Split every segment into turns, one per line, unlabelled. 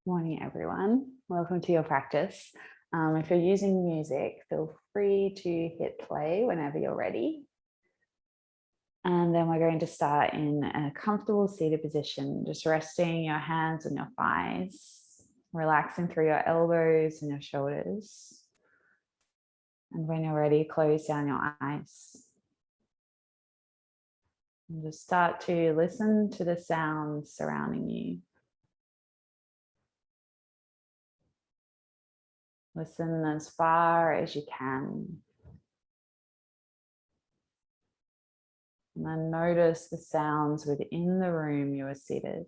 Morning, everyone. Welcome to your practice. If you're using music, feel free to hit play whenever you're ready. And then we're going to start in a comfortable seated position, just resting your hands on your thighs, relaxing through your elbows and your shoulders. And when you're ready, close down your eyes. And just start to listen to the sounds surrounding you. Listen as far as you can. And then notice the sounds within the room you are seated.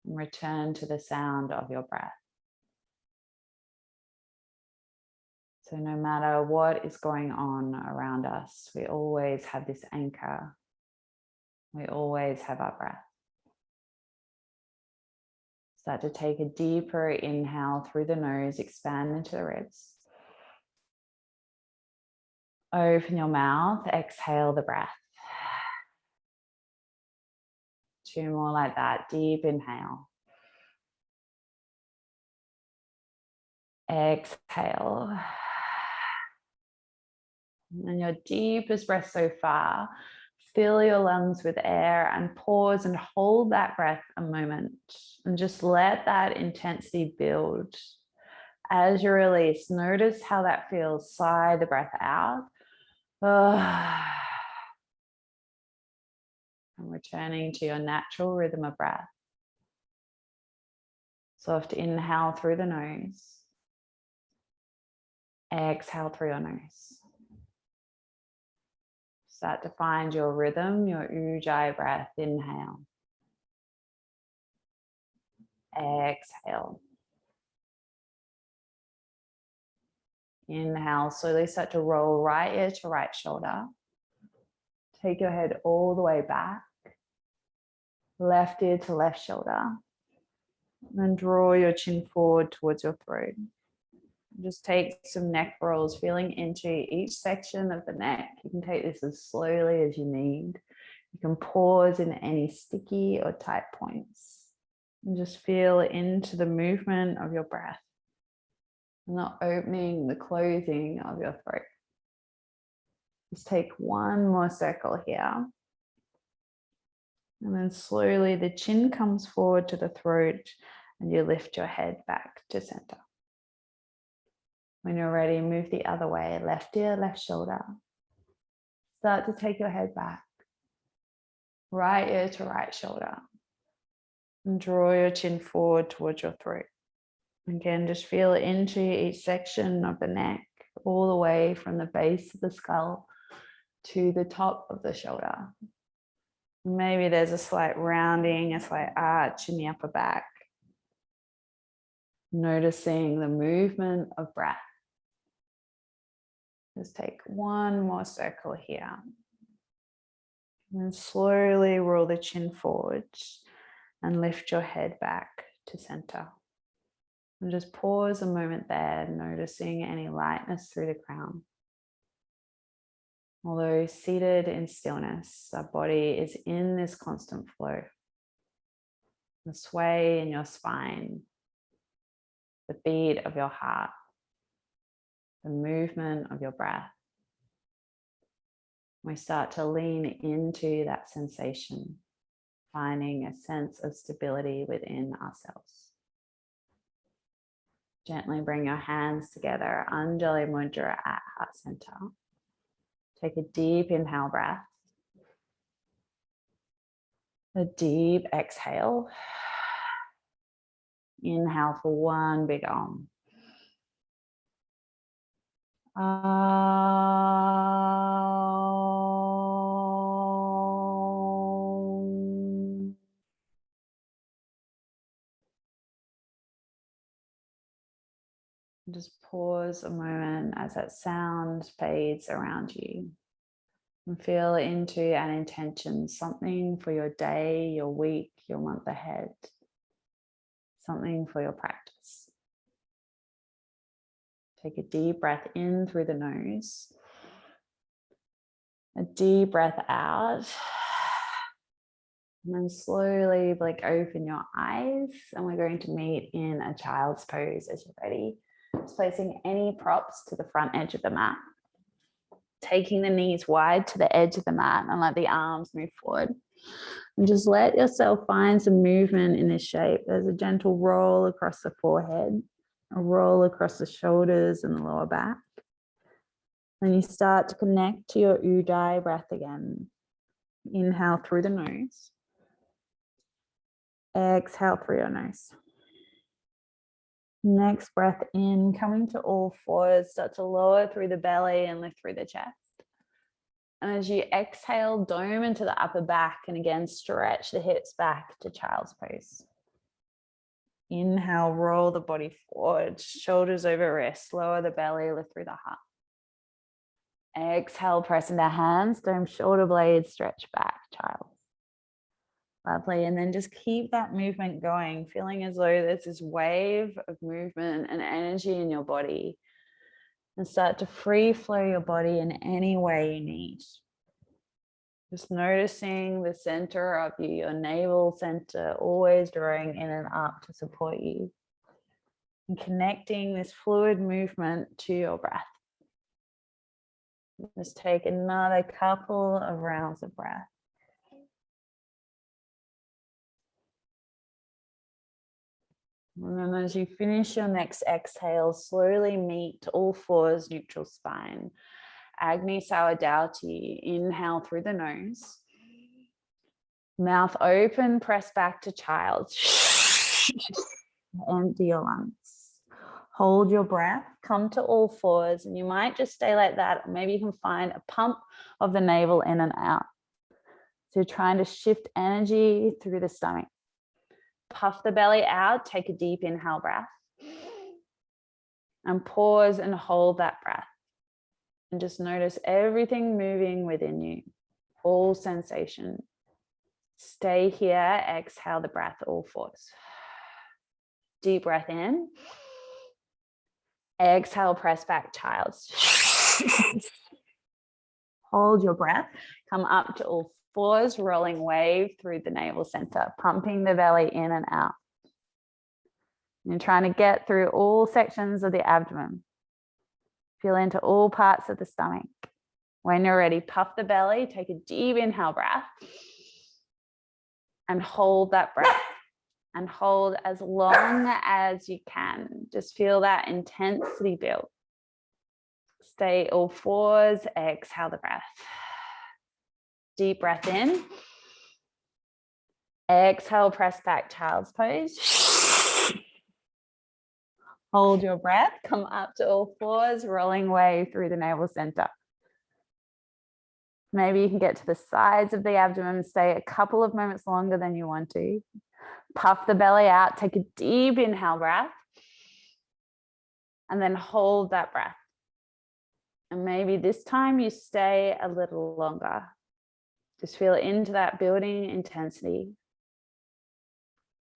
And return to the sound of your breath. So no matter what is going on around us, we always have this anchor. We always have our breath. Start to take a deeper inhale through the nose, expand into the ribs. Open your mouth, exhale the breath. 2 more like that, deep inhale. Exhale. And your deepest breath so far. Fill your lungs with air and pause and hold that breath a moment. And just let that intensity build. As you release, notice how that feels. Sigh the breath out. And returning to your natural rhythm of breath. Soft inhale through the nose. Exhale through your nose. Start to find your rhythm, your ujjayi breath. Inhale. Exhale. Inhale, slowly start to roll right ear to right shoulder. Take your head all the way back. Left ear to left shoulder. And draw your chin forward towards your throat. Just take some neck rolls, feeling into each section of the neck. You can take this as slowly as you need. You can pause in any sticky or tight points. And just feel into the movement of your breath. And the opening, the closing of your throat. Just take one more circle here. And then slowly the chin comes forward to the throat and you lift your head back to center. When you're ready, move the other way, left ear, left shoulder. Start to take your head back. Right ear to right shoulder. And draw your chin forward towards your throat. Again, just feel into each section of the neck, all the way from the base of the skull to the top of the shoulder. Maybe there's a slight rounding, a slight arch in the upper back. Noticing the movement of breath. Just take one more circle here. And then slowly roll the chin forward and lift your head back to center. And just pause a moment there, noticing any lightness through the crown. Although seated in stillness, our body is in this constant flow. The sway in your spine, the beat of your heart, the movement of your breath. We start to lean into that sensation, finding a sense of stability within ourselves. Gently bring your hands together, Anjali Mudra at heart center. Take a deep inhale breath. A deep exhale. Inhale for one big Om. Just pause a moment as that sound fades around you. And feel into an intention, something for your day, your week, your month ahead. Something for your practice. Take a deep breath in through the nose. A deep breath out. And then slowly blink open your eyes, and we're going to meet in a child's pose as you're ready. Just placing any props to the front edge of the mat. Taking the knees wide to the edge of the mat and let the arms move forward. And just let yourself find some movement in this shape. There's a gentle roll across the forehead, a roll across the shoulders and the lower back. Then you start to connect to your Ujjayi breath again. Inhale through the nose. Exhale through your nose. Next breath in, coming to all fours, start to lower through the belly and lift through the chest. And as you exhale, dome into the upper back, and again, stretch the hips back to child's pose. Inhale, roll the body forward, shoulders over wrists, lower the belly, lift through the heart. Exhale, press into hands, dome shoulder blades, stretch back, child. Lovely. And then just keep that movement going, feeling as though there's this wave of movement and energy in your body. And start to free flow your body in any way you need. Just noticing the center of you, your navel center, always drawing in and up to support you. And connecting this fluid movement to your breath. Just take another couple of rounds of breath. And then as you finish your next exhale, slowly meet to all fours, neutral spine. Agni Sawadhyati, inhale through the nose. Mouth open, press back to child. Empty your lungs. Hold your breath, come to all fours, and you might just stay like that. Or maybe you can find a pump of the navel in and out. So you're trying to shift energy through the stomach. Puff the belly out, take a deep inhale breath. And pause and hold that breath. And just notice everything moving within you, all sensation. Stay here, exhale the breath, all fours. Deep breath in. Exhale, press back, child. Hold your breath, come up to all fours, rolling wave through the navel center, pumping the belly in and out. You're trying to get through all sections of the abdomen. Feel into all parts of the stomach. When you're ready, puff the belly, take a deep inhale breath, and hold that breath. And hold as long as you can. Just feel that intensity build. Stay all fours, exhale the breath. Deep breath in. Exhale, press back, child's pose. Hold your breath, come up to all fours, rolling wave through the navel center. Maybe you can get to the sides of the abdomen, stay a couple of moments longer than you want to. Puff the belly out, take a deep inhale breath, and then hold that breath. And maybe this time you stay a little longer. Just feel into that building intensity.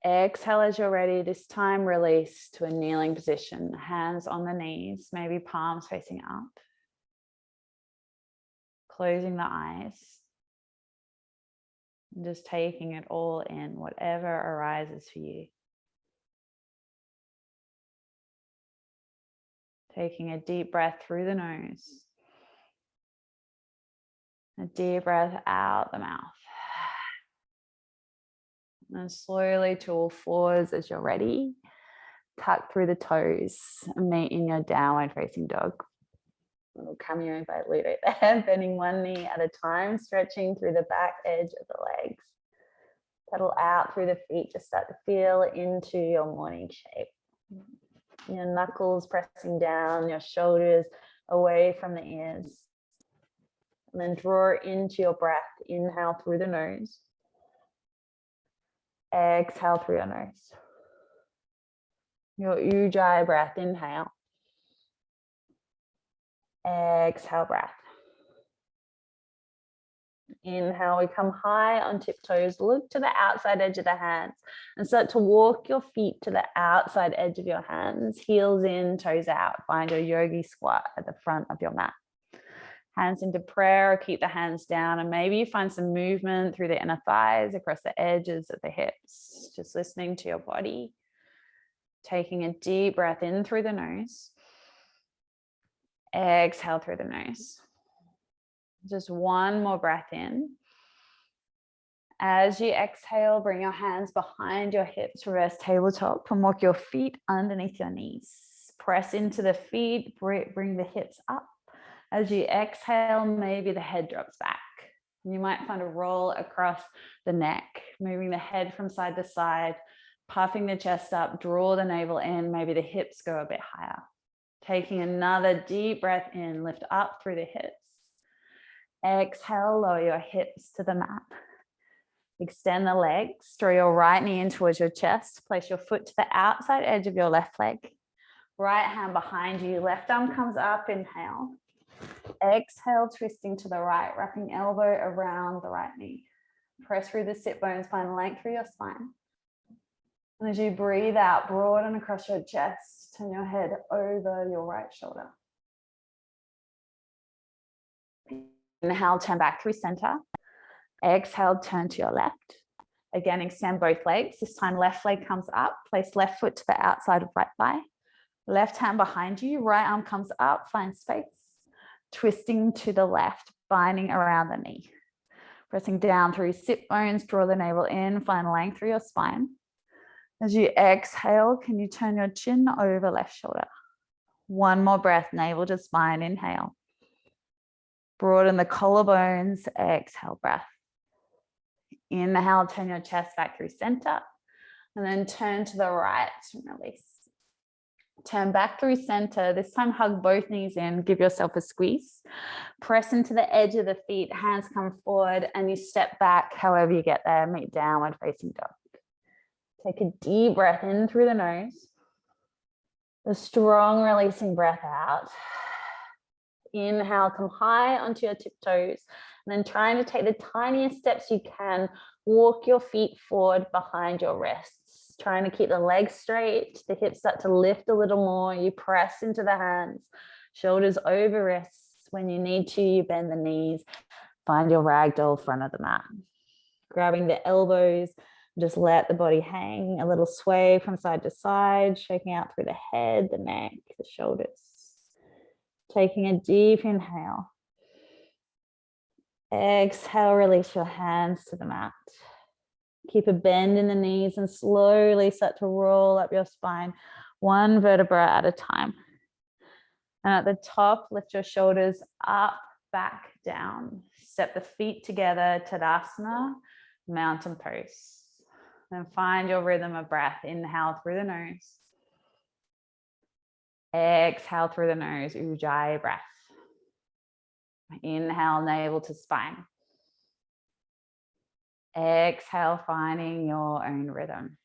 Exhale as you're ready. This time release to a kneeling position, hands on the knees, maybe palms facing up. Closing the eyes. And just taking it all in, whatever arises for you. Taking a deep breath through the nose. A deep breath out the mouth. And slowly to all fours as you're ready. Tuck through the toes and meet in your downward facing dog. A little cameo by Ludo there, bending one knee at a time, stretching through the back edge of the legs. Pedal out through the feet, just start to feel into your morning shape. Your knuckles pressing down, your shoulders away from the ears. And then draw into your breath. Inhale through the nose. Exhale through your nose. Your Ujjayi breath, inhale. Exhale breath. Inhale, we come high on tiptoes. Look to the outside edge of the hands and start to walk your feet to the outside edge of your hands. Heels in, toes out. Find your yogi squat at the front of your mat. Hands into prayer, or keep the hands down, and maybe you find some movement through the inner thighs, across the edges of the hips, just listening to your body. Taking a deep breath in through the nose. Exhale through the nose. Just one more breath in. As you exhale, bring your hands behind your hips, reverse tabletop, and walk your feet underneath your knees. Press into the feet, bring the hips up. As you exhale, maybe the head drops back. You might find a roll across the neck, moving the head from side to side, puffing the chest up, draw the navel in, maybe the hips go a bit higher. Taking another deep breath in, lift up through the hips. Exhale, lower your hips to the mat. Extend the legs, draw your right knee in towards your chest, place your foot to the outside edge of your left leg. Right hand behind you, left arm comes up, inhale. Exhale, twisting to the right, wrapping elbow around the right knee. Press through the sit bones, find length through your spine. And as you breathe out, broaden across your chest, turn your head over your right shoulder. Inhale, turn back through center. Exhale, turn to your left. Again, extend both legs. This time, left leg comes up. Place left foot to the outside of right thigh. Left hand behind you. Right arm comes up. Find space. Twisting to the left, binding around the knee. Pressing down through sit bones. Draw the navel in. Find length through your spine. As you exhale, can you turn your chin over left shoulder? One more breath, navel to spine. Inhale. Broaden the collarbones. Exhale, breath. Inhale, turn your chest back through center, and then turn to the right and release. Turn back through center. This time, hug both knees in. Give yourself a squeeze. Press into the edge of the feet. Hands come forward, and you step back however you get there. Meet downward facing dog. Take a deep breath in through the nose. A strong releasing breath out. Inhale, come high onto your tiptoes. And then trying to take the tiniest steps you can, walk your feet forward behind your wrists. Trying to keep the legs straight. The hips start to lift a little more. You press into the hands, shoulders over wrists. When you need to, you bend the knees. Find your ragdoll front of the mat. Grabbing the elbows. Just let the body hang, a little sway from side to side, shaking out through the head, the neck, the shoulders. Taking a deep inhale. Exhale, release your hands to the mat. Keep a bend in the knees and slowly start to roll up your spine, one vertebra at a time. And at the top, lift your shoulders up, back, down. Step the feet together, Tadasana, mountain pose. Then find your rhythm of breath. Inhale through the nose. Exhale through the nose, Ujjayi breath. Inhale, navel to spine. Exhale, finding your own rhythm.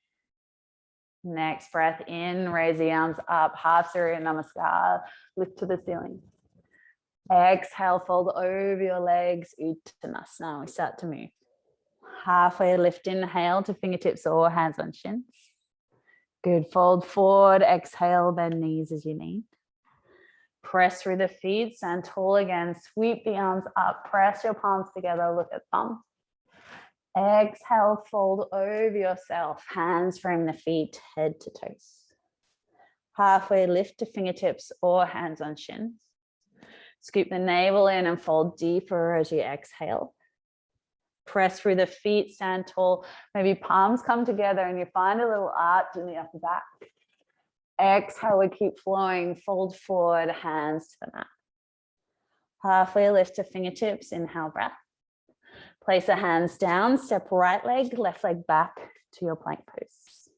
Next breath in, raise the arms up, half Surya Namaskar, lift to the ceiling. Exhale, fold over your legs, Uttanasana. We start to move. Halfway lift, inhale to fingertips or hands on shins. Good, fold forward, exhale, bend knees as you need. Press through the feet, stand tall again, sweep the arms up, press your palms together, look at thumbs. Exhale, fold over yourself, hands frame the feet, head to toes. Halfway lift to fingertips or hands on shins. Scoop the navel in and fold deeper as you exhale. Press through the feet, stand tall. Maybe palms come together and you find a little arch in the upper back. Exhale, we keep flowing, fold forward, hands to the mat. Halfway lift to fingertips, inhale, breath. Place the hands down, step right leg, left leg back to your plank pose.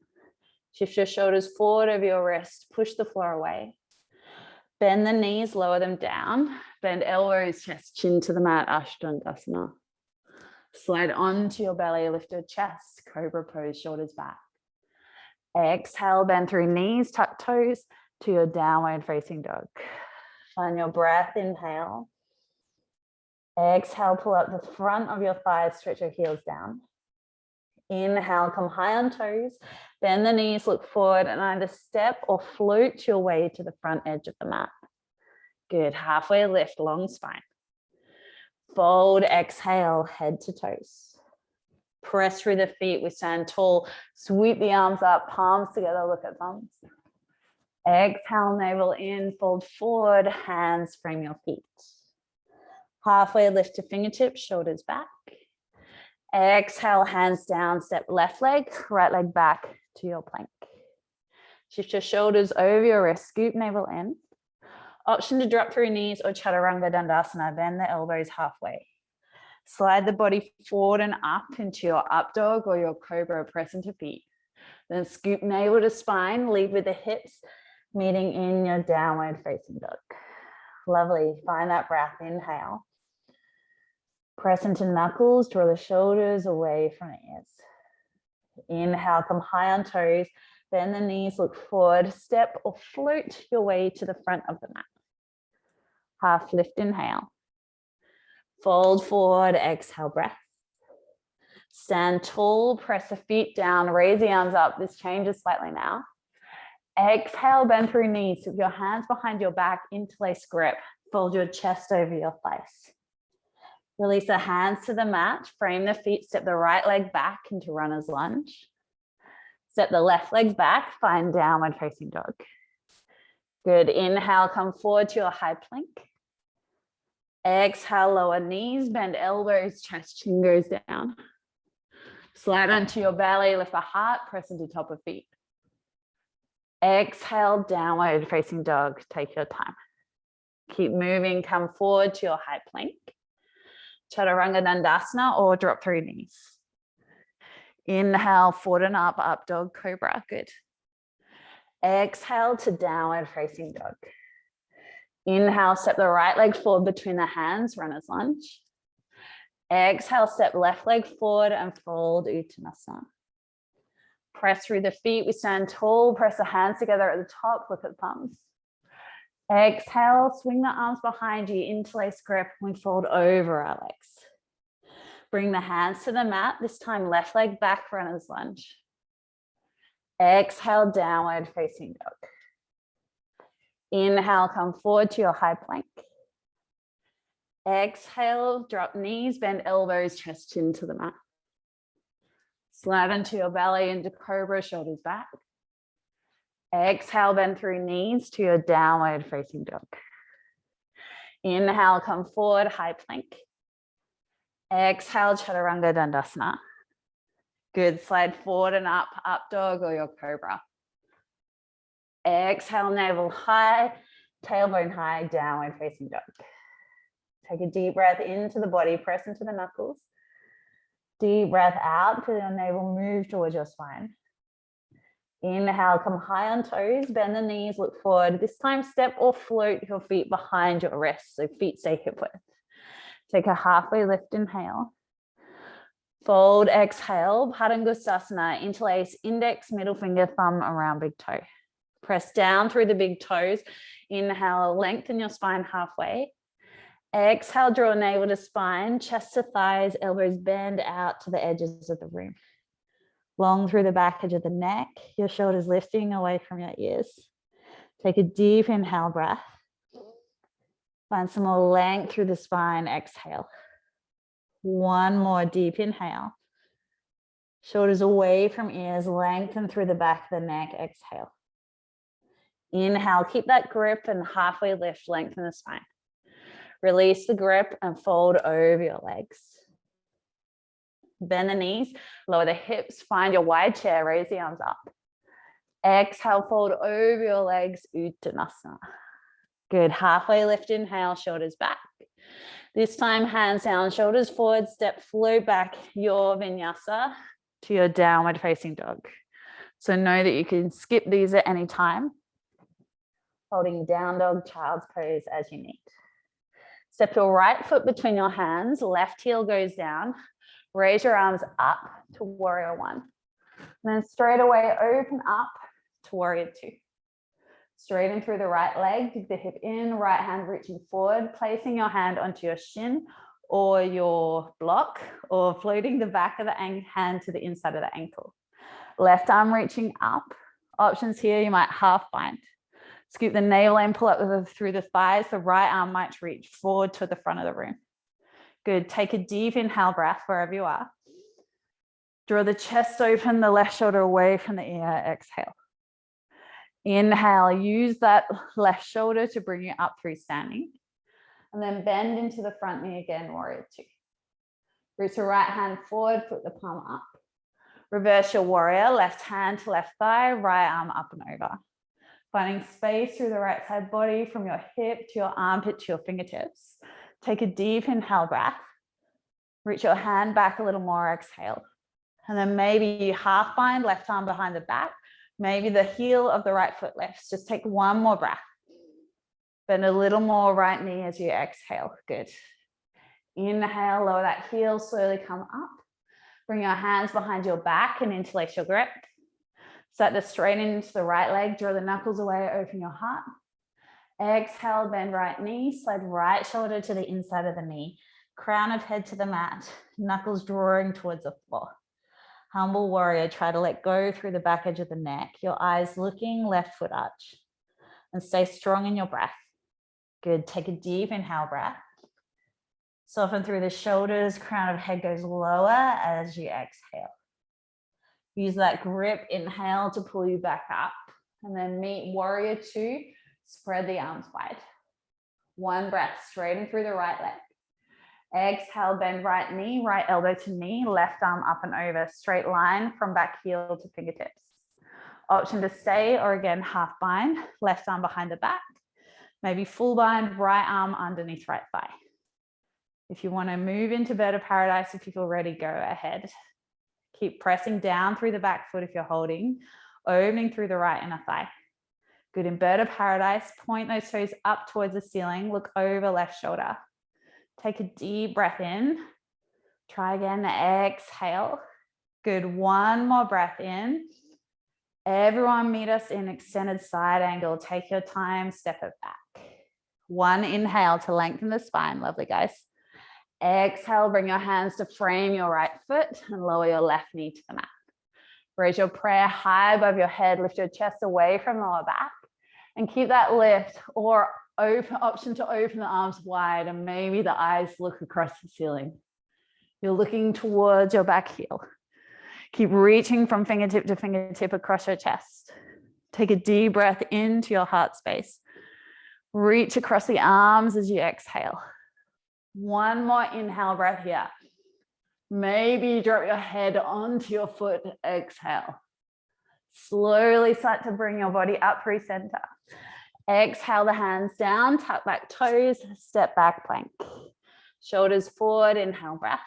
Shift your shoulders forward over your wrist, push the floor away. Bend the knees, lower them down. Bend elbows, chest, chin to the mat, Ashtandasana. Slide onto your belly, lift your chest, cobra pose, shoulders back. Exhale, bend through knees, tuck toes to your downward facing dog. Find your breath, inhale. Exhale, pull up the front of your thighs, stretch your heels down. Inhale, come high on toes, bend the knees, look forward and either step or float your way to the front edge of the mat. Good, halfway lift, long spine. Fold, exhale, head to toes. Press through the feet. We stand tall. Sweep the arms up, palms together, look at thumbs. Exhale, navel in, fold forward, hands frame your feet. Halfway lift to fingertips, shoulders back. Exhale, hands down, step left leg, right leg back to your plank. Shift your shoulders over your wrist, scoop navel in. Option to drop through knees or Chaturanga Dandasana, bend the elbows halfway. Slide the body forward and up into your up dog or your cobra, press into feet. Then scoop navel to spine, lead with the hips, meeting in your downward facing dog. Lovely, find that breath, inhale. Press into knuckles, draw the shoulders away from the ears. Inhale, come high on toes, bend the knees, look forward, step or float your way to the front of the mat. Half lift, inhale. Fold forward, exhale, breath. Stand tall, press the feet down, raise the arms up. This changes slightly now. Exhale, bend through knees. With your hands behind your back, interlace grip. Fold your chest over your thighs. Release the hands to the mat, frame the feet, step the right leg back into runner's lunge. Step the left leg back, find downward facing dog. Good, inhale, come forward to your high plank. Exhale, lower knees, bend elbows, chest, chin goes down. Slide onto your belly, lift the heart, press into top of feet. Exhale, downward facing dog, take your time. Keep moving, come forward to your high plank. Chaturanga Dandasana or drop through knees. Inhale, forward and up dog, cobra, good. Exhale to downward facing dog. Inhale, step the right leg forward between the hands, runner's lunge. Exhale, step left leg forward and fold Uttanasana. Press through the feet, we stand tall, press the hands together at the top, look at thumbs. Exhale, swing the arms behind you, interlace grip, we fold over our legs. Bring the hands to the mat, this time left leg back, runner's lunge. Exhale, downward facing dog. Inhale, come forward to your high plank. Exhale, drop knees, bend elbows, chest chin to the mat. Slide into your belly, into cobra, shoulders back. Exhale, bend through knees to your downward facing dog. Inhale, come forward, high plank. Exhale, Chaturanga Dandasana. Good, slide forward and up dog or your cobra. Exhale, navel high, tailbone high, downward facing dog. Take a deep breath into the body, press into the knuckles. Deep breath out, feel your navel move towards your spine. Inhale, come high on toes, bend the knees, look forward. This time, step or float your feet behind your wrists, so feet stay hip width. Take a halfway lift, inhale. Fold, exhale, Padangustasana, interlace index, middle finger, thumb around big toe. Press down through the big toes. Inhale, lengthen your spine halfway. Exhale, draw navel to spine, chest to thighs, elbows bend out to the edges of the room. Long through the back edge of the neck, your shoulders lifting away from your ears. Take a deep inhale breath. Find some more length through the spine, exhale. One more deep inhale. Shoulders away from ears, lengthen through the back of the neck, exhale. Inhale, keep that grip and halfway lift, lengthen the spine. Release the grip and fold over your legs. Bend the knees, lower the hips, find your wide chair, raise the arms up. Exhale, fold over your legs, Uttanasana. Good, halfway lift, inhale, shoulders back. This time, hands down, shoulders forward, step, float back your vinyasa to your downward facing dog. So know that you can skip these at any time. Holding down dog, child's pose as you need. Step your right foot between your hands, left heel goes down. Raise your arms up to warrior one. And then straight away open up to warrior two. Straighten through the right leg, dig the hip in, right hand reaching forward, placing your hand onto your shin or your block, or floating the back of the hand to the inside of the ankle. Left arm reaching up. Options here, you might half bind. Scoop the navel and pull up through the thighs. The right arm might reach forward to the front of the room. Good. Take a deep inhale breath wherever you are. Draw the chest open, the left shoulder away from the ear. Exhale. Inhale, use that left shoulder to bring you up through standing. And then bend into the front knee again, warrior two. Reach your right hand forward, put the palm up. Reverse your warrior, left hand to left thigh, right arm up and over. Finding space through the right side body from your hip to your armpit to your fingertips. Take a deep inhale breath. Reach your hand back a little more, exhale. And then maybe you half bind, left arm behind the back. Maybe the heel of the right foot lifts. Just take one more breath. Bend a little more right knee as you exhale. Good. Inhale, lower that heel, slowly come up. Bring your hands behind your back and interlace your grip. Start to straighten into the right leg, draw the knuckles away, open your heart. Exhale, bend right knee, slide right shoulder to the inside of the knee. Crown of head to the mat, knuckles drawing towards the floor. Humble warrior, try to let go through the back edge of the neck, your eyes looking, left foot arch. And stay strong in your breath. Good, take a deep inhale breath. Soften through the shoulders, crown of head goes lower as you exhale. Use that grip inhale to pull you back up. And then meet warrior two, spread the arms wide. One breath, straighten through the right leg. Exhale, bend right knee, right elbow to knee, left arm up and over, straight line from back heel to fingertips. Option to stay or again half bind, left arm behind the back. Maybe full bind, right arm underneath right thigh. If you want to move into Baddha Paradise, if you feel ready, go ahead. Keep pressing down through the back foot if you're holding, opening through the right inner thigh. Good. In Baddha Paradise, point those toes up towards the ceiling, look over left shoulder. Take a deep breath in. Try again, exhale. Good. One more breath in. Everyone meet us in extended side angle. Take your time, step it back. One inhale to lengthen the spine. Lovely, guys. Exhale, bring your hands to frame your right foot and lower your left knee to the mat. Raise your prayer high above your head. Lift your chest away from the lower back and keep that lift, or option to open the arms wide and maybe the eyes look across the ceiling. You're looking towards your back heel. Keep reaching from fingertip to fingertip across your chest. Take a deep breath into your heart space. Reach across the arms as you exhale. One more inhale breath here. Maybe drop your head onto your foot, exhale. Slowly start to bring your body up through center. Exhale the hands down, tuck back toes, step back plank. Shoulders forward, inhale breath.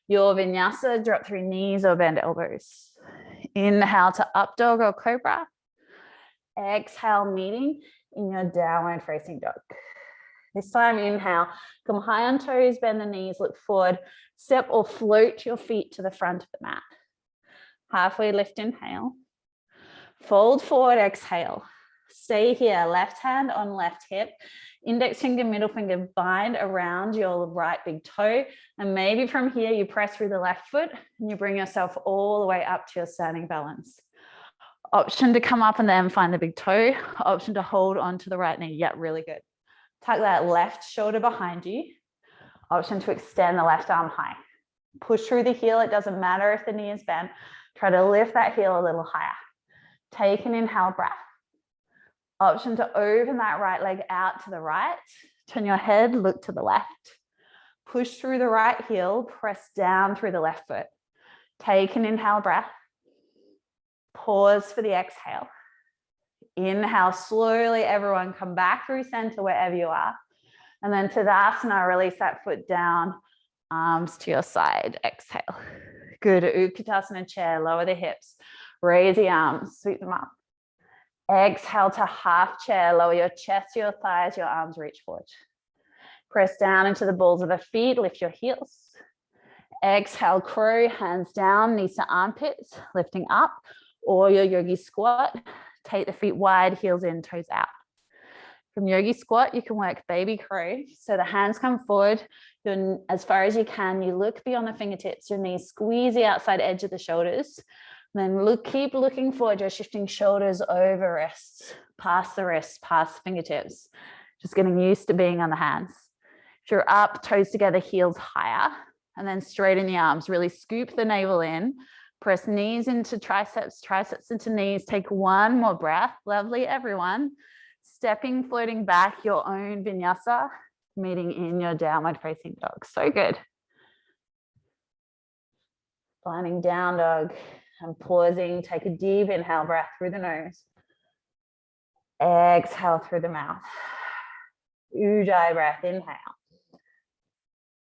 Your vinyasa, drop through knees or bend elbows. Inhale to up dog or cobra. Exhale, meeting in your downward facing dog. This time, inhale, come high on toes, bend the knees, look forward, step or float your feet to the front of the mat. Halfway lift, inhale. Fold forward, exhale. Stay here, left hand on left hip, index finger, middle finger bind around your right big toe. And maybe from here, you press through the left foot and you bring yourself all the way up to your standing balance. Option to come up and then find the big toe. Option to hold onto the right knee. Yeah, really good. Tuck that left shoulder behind you. Option to extend the left arm high. Push through the heel. It doesn't matter if the knee is bent. Try to lift that heel a little higher. Take an inhale breath. Option to open that right leg out to the right. Turn your head, look to the left. Push through the right heel, press down through the left foot. Take an inhale breath. Pause for the exhale. Inhale, slowly everyone come back through center wherever you are. And then Tadasana, release that foot down, arms to your side, exhale. Good, Utkatasana chair, lower the hips, raise the arms, sweep them up. Exhale to half chair, lower your chest to your thighs, your arms reach forward. Press down into the balls of the feet, lift your heels. Exhale, crow, hands down, knees to armpits, lifting up, or your yogi squat. Take the feet wide, heels in, toes out. From yogi squat, you can work baby crow. So the hands come forward, as far as you can. You look beyond the fingertips, your knees squeeze the outside edge of the shoulders. Then keep looking forward. You're shifting shoulders over wrists, past the wrists, past the fingertips. Just getting used to being on the hands. If you're up, toes together, heels higher, and then straighten the arms. Really scoop the navel in. Press knees into triceps, triceps into knees. Take one more breath. Lovely, everyone. Stepping, floating back, your own vinyasa, meeting in your downward facing dog. So good. Finding down dog and pausing. Take a deep inhale breath through the nose. Exhale through the mouth. Ujjayi breath, inhale.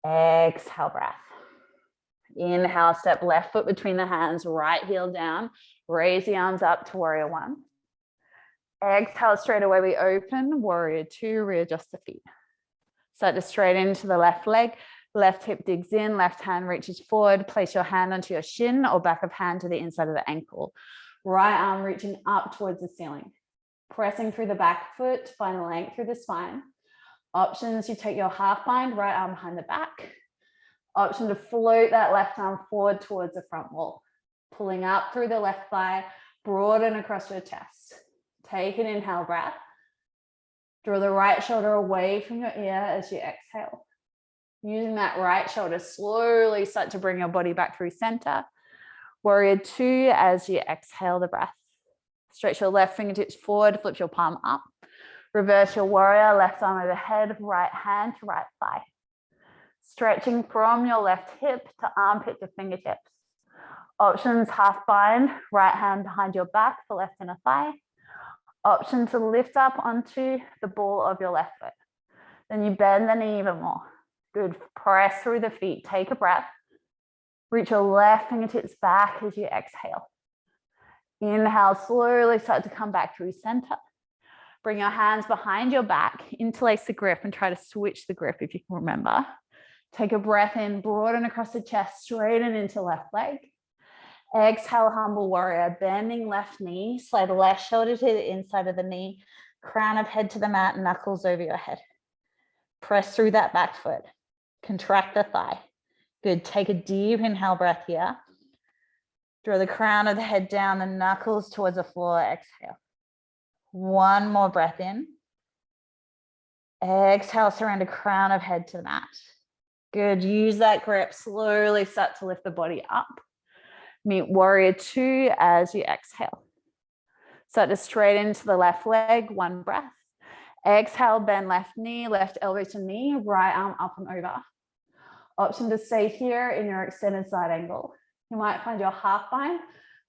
Exhale breath. Inhale, step left foot between the hands, right heel down. Raise the arms up to warrior one. Exhale, straight away we open, warrior two, readjust the feet. Start to straighten into the left leg. Left hip digs in, left hand reaches forward. Place your hand onto your shin or back of hand to the inside of the ankle. Right arm reaching up towards the ceiling. Pressing through the back foot to find length through the spine. Options, you take your half bind, right arm behind the back. Option to float that left arm forward towards the front wall. Pulling up through the left thigh, broaden across your chest. Take an inhale breath. Draw the right shoulder away from your ear as you exhale. Using that right shoulder, slowly start to bring your body back through center. Warrior two as you exhale the breath. Stretch your left fingertips forward, flip your palm up. Reverse your warrior, left arm overhead, right hand to right thigh. Stretching from your left hip to armpit to fingertips. Options, half bind, right hand behind your back for left inner thigh. Option to lift up onto the ball of your left foot. Then you bend the knee even more. Good, press through the feet, take a breath. Reach your left fingertips back as you exhale. Inhale, slowly start to come back through center. Bring your hands behind your back, interlace the grip and try to switch the grip if you can remember. Take a breath in, broaden across the chest, straighten into left leg. Exhale, humble warrior, bending left knee, slide left shoulder to the inside of the knee, crown of head to the mat, knuckles over your head. Press through that back foot, contract the thigh. Good, take a deep inhale breath here. Draw the crown of the head down, the knuckles towards the floor, exhale. One more breath in. Exhale, surrender crown of head to the mat. Good, use that grip, slowly start to lift the body up. Meet warrior two as you exhale. Start to straighten into the left leg, one breath. Exhale, bend left knee, left elbow to knee, right arm up and over. Option to stay here in your extended side angle. You might find your half bind.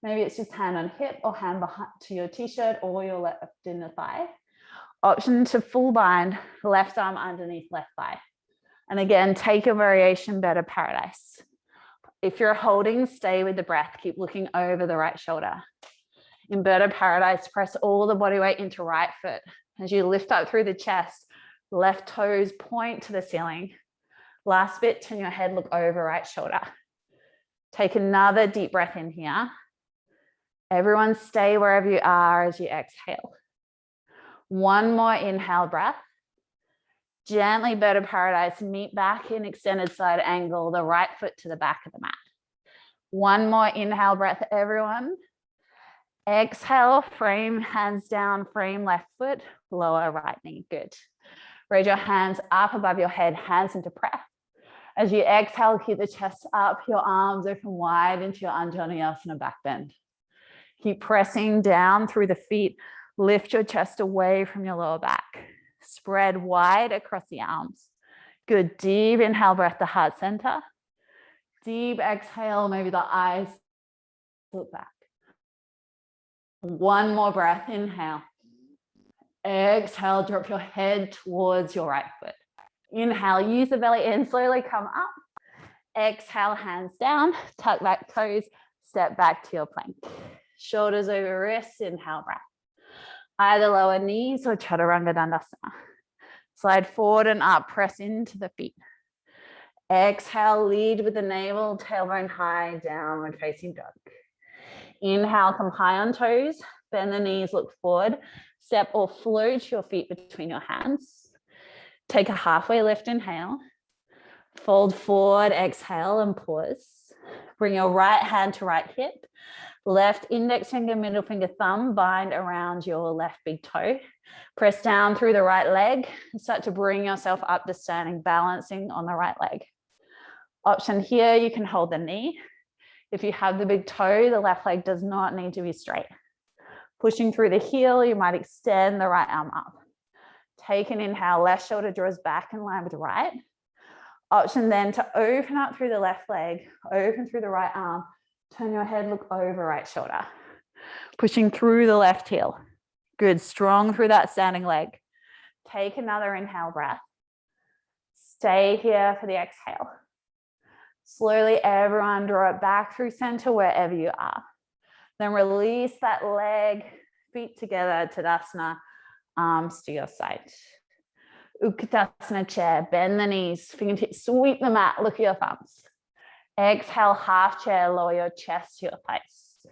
Maybe it's just hand on hip or hand behind to your t-shirt or your left inner thigh. Option to full bind, left arm underneath left thigh. And again, take a variation, Baddha Paradise. If you're holding, stay with the breath. Keep looking over the right shoulder. In Baddha Paradise, press all the body weight into right foot. As you lift up through the chest, left toes point to the ceiling. Last bit, turn your head, look over right shoulder. Take another deep breath in here. Everyone stay wherever you are as you exhale. One more inhale breath. Gently, Baddha Paradise, meet back in extended side angle, the right foot to the back of the mat. One more inhale breath, everyone. Exhale, frame hands down, frame left foot, lower right knee, good. Raise your hands up above your head, hands into prayer. As you exhale, keep the chest up, your arms open wide into your Anjaneyasana back bend. Keep pressing down through the feet, lift your chest away from your lower back. Spread wide across the arms. Good, deep inhale, breath to heart center. Deep exhale, maybe the eyes look back. One more breath, inhale. Exhale, drop your head towards your right foot. Inhale, use the belly in, slowly come up. Exhale, hands down, tuck back toes, step back to your plank. Shoulders over wrists, inhale, breath. Either lower knees or Chaturanga Dandasana. Slide forward and up, press into the feet. Exhale, lead with the navel, tailbone high, downward facing dog. Inhale, come high on toes, bend the knees, look forward, step or float your feet between your hands. Take a halfway lift, inhale. Fold forward, exhale and pause. Bring your right hand to right hip. Left index finger, middle finger, thumb bind around your left big toe. Press down through the right leg and start to bring yourself up to standing, balancing on the right leg. Option here, you can hold the knee. If you have the big toe, the left leg does not need to be straight. Pushing through the heel, you might extend the right arm up. Take an inhale, left shoulder draws back in line with the right. Option then to open up through the left leg, open through the right arm, turn your head, look over right shoulder. Pushing through the left heel. Good, strong through that standing leg. Take another inhale breath. Stay here for the exhale. Slowly, everyone draw it back through center wherever you are. Then release that leg, feet together, Tadasana, arms to your side. Utkatasana chair, bend the knees, fingertips, sweep the mat, look at your thumbs. Exhale, half chair, lower your chest to your face.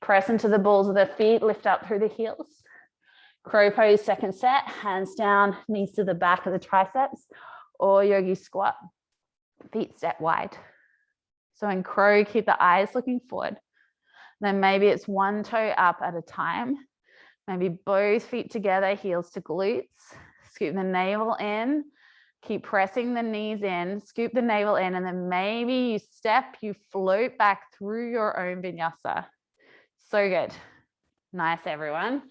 Press into the balls of the feet, lift up through the heels. Crow pose, second set, hands down, knees to the back of the triceps, or yogi squat, feet step wide. So in crow, keep the eyes looking forward. Then maybe it's one toe up at a time. Maybe both feet together, heels to glutes. Scoop the navel in. Keep pressing the knees in. Scoop the navel in. And then maybe you step, you float back through your own vinyasa. So good. Nice, everyone.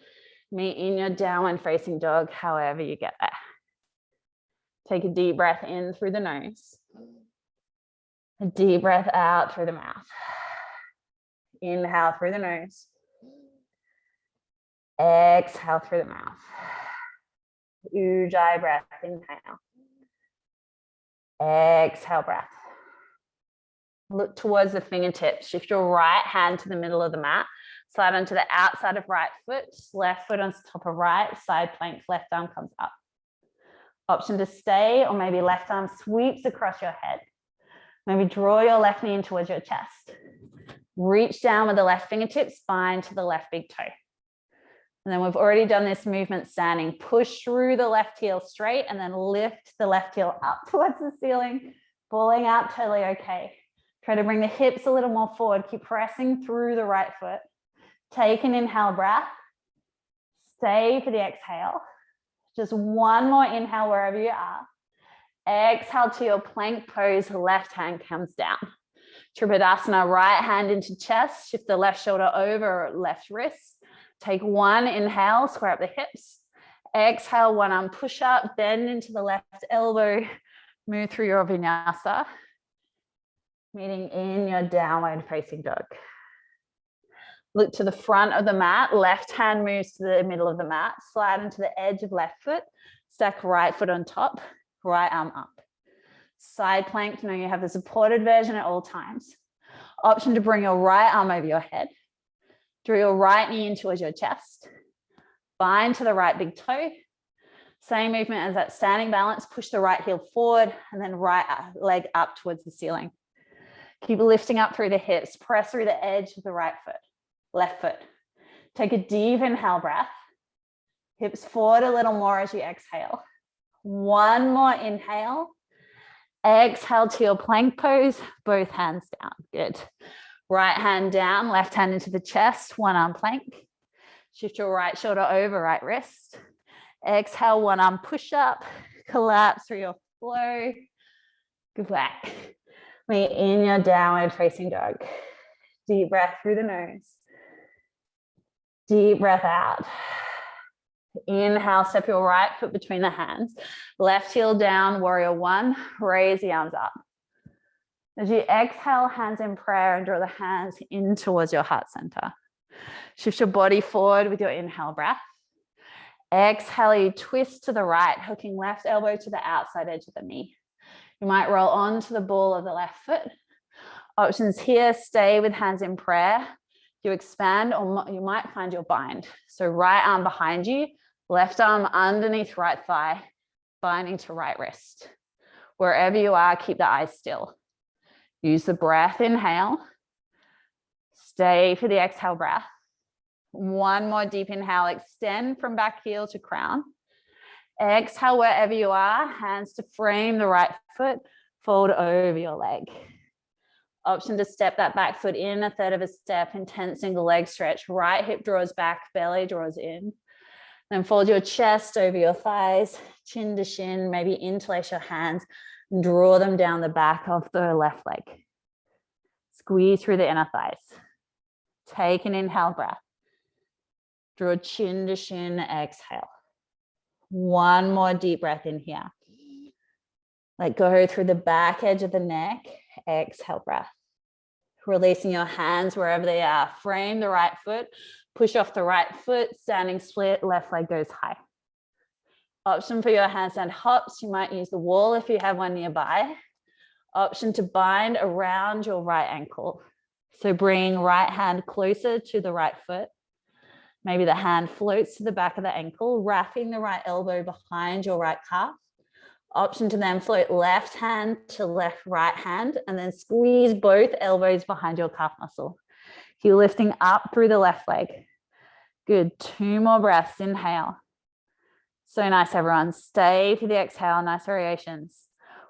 Meet in your downward facing dog, however you get there. Take a deep breath in through the nose. A deep breath out through the mouth. Inhale through the nose. Exhale through the mouth. Ujjayi breath, inhale. Exhale breath. Look towards the fingertips. Shift your right hand to the middle of the mat. Slide onto the outside of right foot. Left foot on top of right. Side plank, left arm comes up. Option to stay, or maybe left arm sweeps across your head. Maybe draw your left knee in towards your chest. Reach down with the left fingertips, bind to the left big toe. And then we've already done this movement standing. Push through the left heel straight and then lift the left heel up towards the ceiling. Falling out, totally okay. Try to bring the hips a little more forward. Keep pressing through the right foot. Take an inhale breath. Stay for the exhale. Just one more inhale wherever you are. Exhale to your plank pose. Left hand comes down. Tripadasana, right hand into chest. Shift the left shoulder over left wrist. Take one inhale, square up the hips. Exhale, one arm push up, bend into the left elbow. Move through your vinyasa. Meeting in your downward facing dog. Look to the front of the mat. Left hand moves to the middle of the mat. Slide into the edge of left foot. Stack right foot on top. Right arm up. Side plank, know you have the supported version at all times. Option to bring your right arm over your head. Draw your right knee in towards your chest. Bind to the right big toe. Same movement as that standing balance. Push the right heel forward and then right leg up towards the ceiling. Keep lifting up through the hips. Press through the edge of the right foot, left foot. Take a deep inhale breath. Hips forward a little more as you exhale. One more inhale. Exhale to your plank pose, both hands down. Good. Right hand down, left hand into the chest, one arm plank. Shift your right shoulder over right wrist. Exhale, one arm push up, collapse through your flow. Good back. Meet in your downward facing dog. Deep breath through the nose. Deep breath out. Inhale, step your right foot between the hands. Left heel down, warrior one. Raise the arms up. As you exhale, hands in prayer and draw the hands in towards your heart center. Shift your body forward with your inhale breath. Exhale, you twist to the right, hooking left elbow to the outside edge of the knee. You might roll onto the ball of the left foot. Options here, stay with hands in prayer. You expand, or you might find your bind. So right arm behind you, left arm underneath right thigh, binding to right wrist. Wherever you are, keep the eyes still. Use the breath, inhale. Stay for the exhale breath. One more deep inhale, extend from back heel to crown. Exhale wherever you are, hands to frame the right foot, fold over your leg. Option to step that back foot in, a third of a step, intense single leg stretch. Right hip draws back, belly draws in. Then fold your chest over your thighs, chin to shin, maybe interlace your hands, and draw them down the back of the left leg. Squeeze through the inner thighs. Take an inhale breath. Draw chin to shin, exhale. One more deep breath in here. Let go through the back edge of the neck. Exhale, breath. Releasing your hands wherever they are. Frame the right foot. Push off the right foot. Standing split. Left leg goes high. Option for your handstand hops. You might use the wall if you have one nearby. Option to bind around your right ankle. So bring right hand closer to the right foot. Maybe the hand floats to the back of the ankle, wrapping the right elbow behind your right calf. Option to then float left hand to left right hand, and then squeeze both elbows behind your calf muscle. Keep lifting up through the left leg. Good. 2 more breaths. Inhale. So nice, everyone. Stay for the exhale. Nice variations.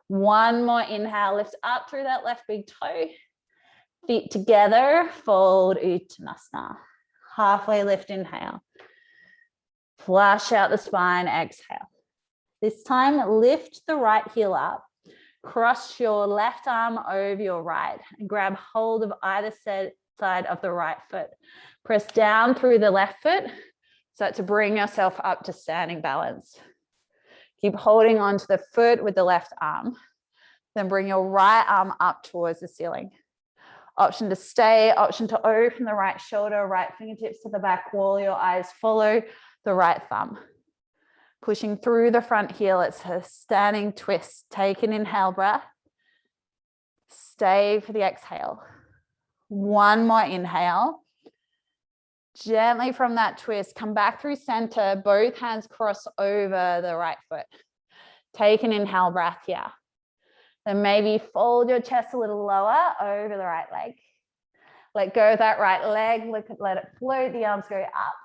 1 more inhale. Lift up through that left big toe. Feet together. Fold Uttanasana. Halfway lift. Inhale. Flush out the spine. Exhale. This time, lift the right heel up. Cross your left arm over your right and grab hold of either side of the right foot. Press down through the left foot. Start to bring yourself up to standing balance. Keep holding onto the foot with the left arm. Then bring your right arm up towards the ceiling. Option to stay, option to open the right shoulder, right fingertips to the back wall. Your eyes follow the right thumb. Pushing through the front heel, it's a standing twist. Take an inhale breath. Stay for the exhale. 1 more inhale. Gently from that twist, come back through center. Both hands cross over the right foot. Take an inhale breath here. Then maybe fold your chest a little lower over the right leg. Let go of that right leg. Let it float. The arms go up.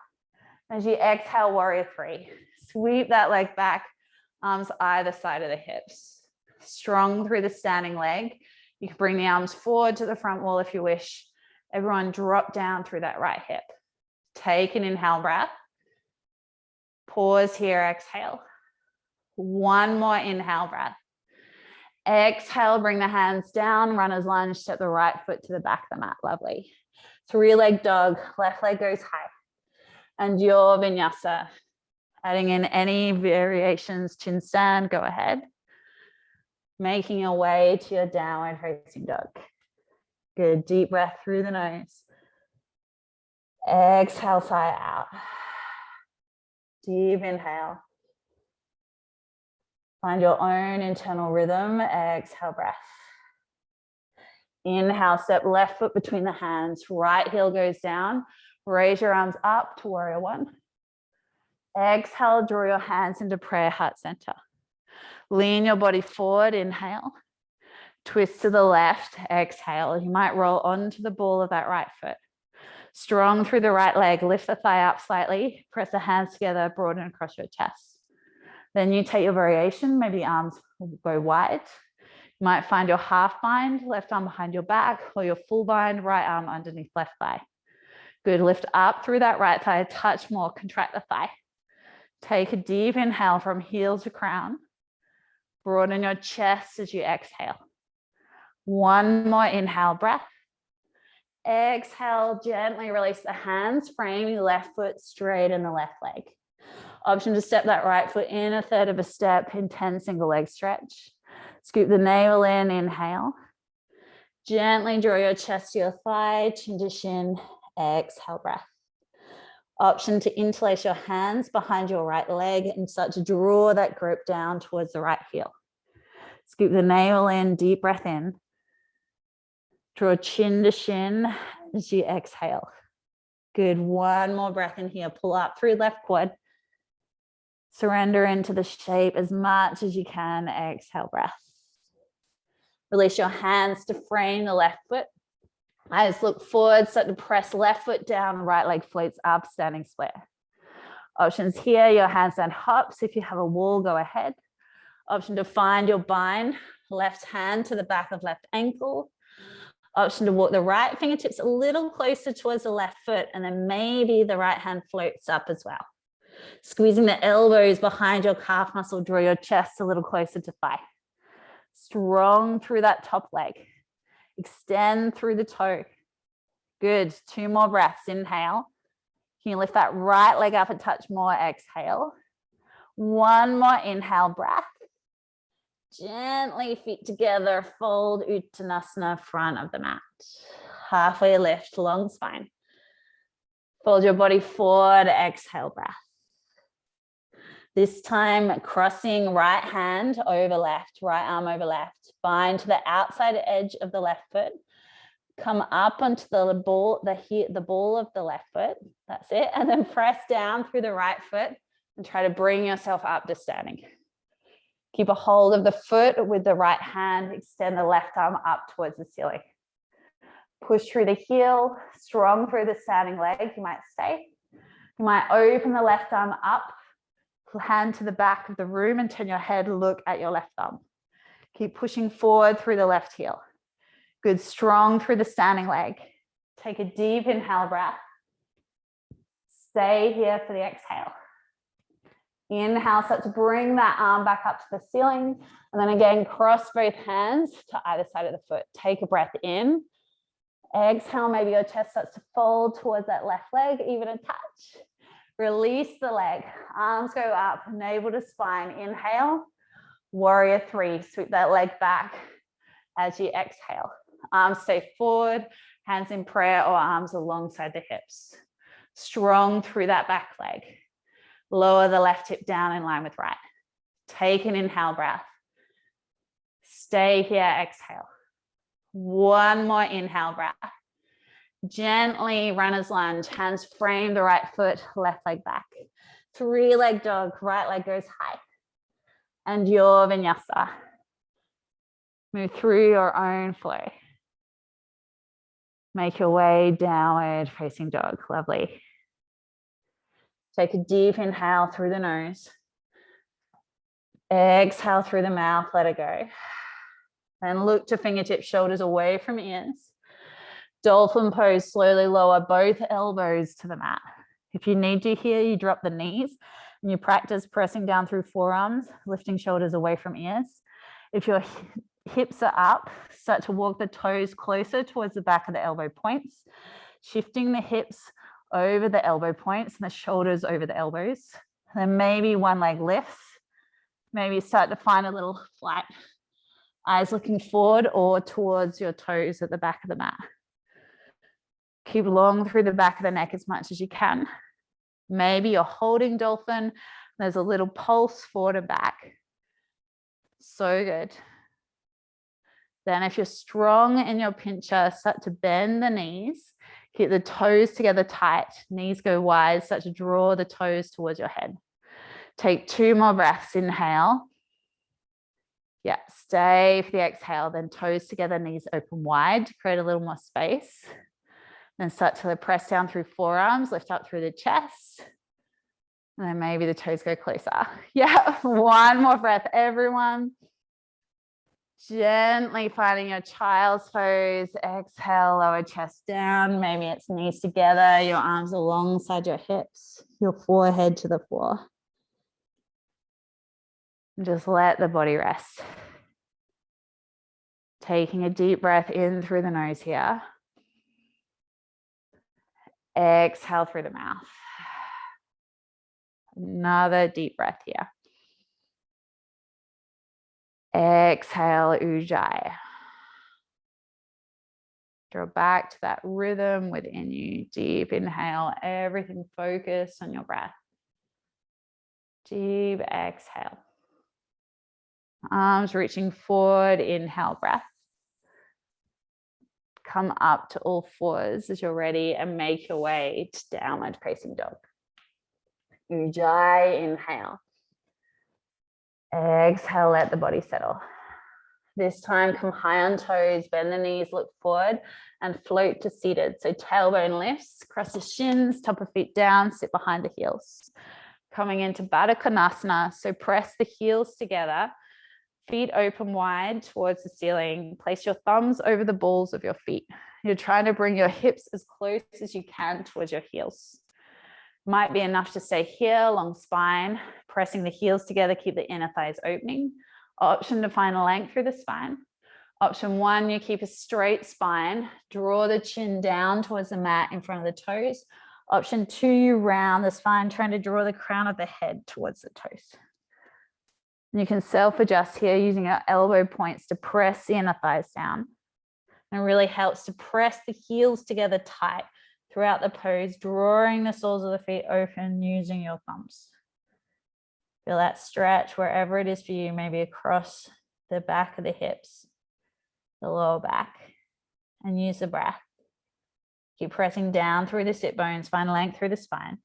As you exhale, warrior 3. Sweep that leg back, arms either side of the hips. Strong through the standing leg. You can bring the arms forward to the front wall if you wish. Everyone drop down through that right hip. Take an inhale breath. Pause here, exhale. 1 more inhale breath. Exhale, bring the hands down, runner's lunge, step the right foot to the back of the mat. Lovely. 3-leg dog, left leg goes high. And your vinyasa. Adding in any variations, chin stand, go ahead. Making your way to your downward facing dog. Good, deep breath through the nose. Exhale, sigh out. Deep inhale. Find your own internal rhythm. Exhale, breath. Inhale, step left foot between the hands. Right heel goes down. Raise your arms up to warrior 1. Exhale, draw your hands into prayer heart center. Lean your body forward, inhale. Twist to the left, exhale. You might roll onto the ball of that right foot. Strong through the right leg, lift the thigh up slightly. Press the hands together, broaden across your chest. Then you take your variation, maybe arms will go wide. You might find your half bind, left arm behind your back, or your full bind, right arm underneath left thigh. Good, lift up through that right thigh, touch more, contract the thigh. Take a deep inhale from heel to crown. Broaden your chest as you exhale. 1 more inhale breath. Exhale, gently release the hands, framing the left foot straight in the left leg. Option to step that right foot in, a third of a step, intense single leg stretch. Scoop the navel in, inhale. Gently draw your chest to your thigh, chin to shin, exhale, breath. Option to interlace your hands behind your right leg and start to draw that grip down towards the right heel. Scoop the navel in, deep breath in. Draw chin to shin as you exhale. Good, 1 more breath in here. Pull up through left quad. Surrender into the shape as much as you can. Exhale, breath. Release your hands to frame the left foot. Eyes look forward, start to press left foot down, right leg floats up, standing split. Options here, your handstand hops. If you have a wall, go ahead. Option to find your bind, left hand to the back of left ankle.
Option to walk the right fingertips a little closer towards the left foot, and then maybe the right hand floats up as well. Squeezing the elbows behind your calf muscle, draw your chest a little closer to thigh. Strong through that top leg. Extend through the toe. Good. 2 more breaths. Inhale. Can you lift that right leg up a touch more? Exhale. 1 more inhale breath. Gently feet together, fold Uttanasana, front of the mat. Halfway lift, long spine. Fold your body forward, exhale breath. This time, crossing right hand over left, right arm over left. Bind to the outside edge of the left foot. Come up onto the ball of the left foot. That's it. And then press down through the right foot and try to bring yourself up to standing. Keep a hold of the foot with the right hand. Extend the left arm up towards the ceiling. Push through the heel, strong through the standing leg. You might stay. You might open the left arm up, hand to the back of the room and turn your head, look at your left thumb. Keep pushing forward through the left heel. Good, strong through the standing leg. Take a deep inhale breath. Stay here for the exhale. Inhale, start to bring that arm back up to the ceiling. And then again, cross both hands to either side of the foot. Take a breath in. Exhale, maybe your chest starts to fold towards that left leg, even a touch. Release the leg, arms go up, navel to spine. Inhale, warrior 3. Sweep that leg back as you exhale. Arms stay forward, hands in prayer or arms alongside the hips. Strong through that back leg. Lower the left hip down in line with right. Take an inhale breath. Stay here, exhale. 1 more inhale breath. Gently runner's lunge, hands frame the right foot, left leg back. 3-leg dog, right leg goes high. And your vinyasa. Move through your own flow. Make your way downward facing dog. Lovely. Take a deep inhale through the nose. Exhale through the mouth, let it go. And look to fingertips, shoulders away from ears. Dolphin pose, slowly lower both elbows to the mat. If you need to here, you drop the knees and you practice pressing down through forearms, lifting shoulders away from ears. If your hips are up, start to walk the toes closer towards the back of the elbow points, shifting the hips over the elbow points and the shoulders over the elbows. Then maybe one leg lifts. Maybe start to find a little flight. Eyes looking forward or towards your toes at the back of the mat. Keep long through the back of the neck as much as you can. Maybe you're holding dolphin. There's a little pulse forward and back. So good. Then if you're strong in your pincher, start to bend the knees. Keep the toes together tight. Knees go wide. Start to draw the toes towards your head. Take 2 more breaths. Inhale. Yeah, stay for the exhale. Then toes together, knees open wide to create a little more space. Then start to press down through forearms, lift up through the chest. And then maybe the toes go closer. Yeah, 1 more breath, everyone. Gently finding your child's pose. Exhale, lower chest down. Maybe it's knees together, your arms alongside your hips, your forehead to the floor. And just let the body rest. Taking a deep breath in through the nose here. Exhale through the mouth. Another deep breath here. Exhale, Ujjayi. Draw back to that rhythm within you. Deep inhale, everything focused on your breath. Deep exhale. Arms reaching forward, inhale, breath. Come up to all fours as you're ready and make your way to downward facing dog. Ujjayi, inhale. Exhale, let the body settle. This time, come high on toes, bend the knees, look forward and float to seated. So tailbone lifts, cross the shins, top of feet down, sit behind the heels. Coming into Baddha Konasana, so press the heels together, Feet open wide towards the ceiling. Place your thumbs over the balls of your feet. You're trying to bring your hips as close as you can towards your heels. Might be enough to stay here, long spine, pressing the heels together, keep the inner thighs opening. Option to find length through the spine. Option one, you keep a straight spine, draw the chin down towards the mat in front of the toes. Option two, you round the spine, trying to draw the crown of the head towards the toes. And you can self-adjust here using your elbow points to press the inner thighs down. And it really helps to press the heels together tight throughout the pose, drawing the soles of the feet open using your thumbs. Feel that stretch wherever it is for you, maybe across the back of the hips, the lower back, and use the breath. Keep pressing down through the sit bones, find length through the spine.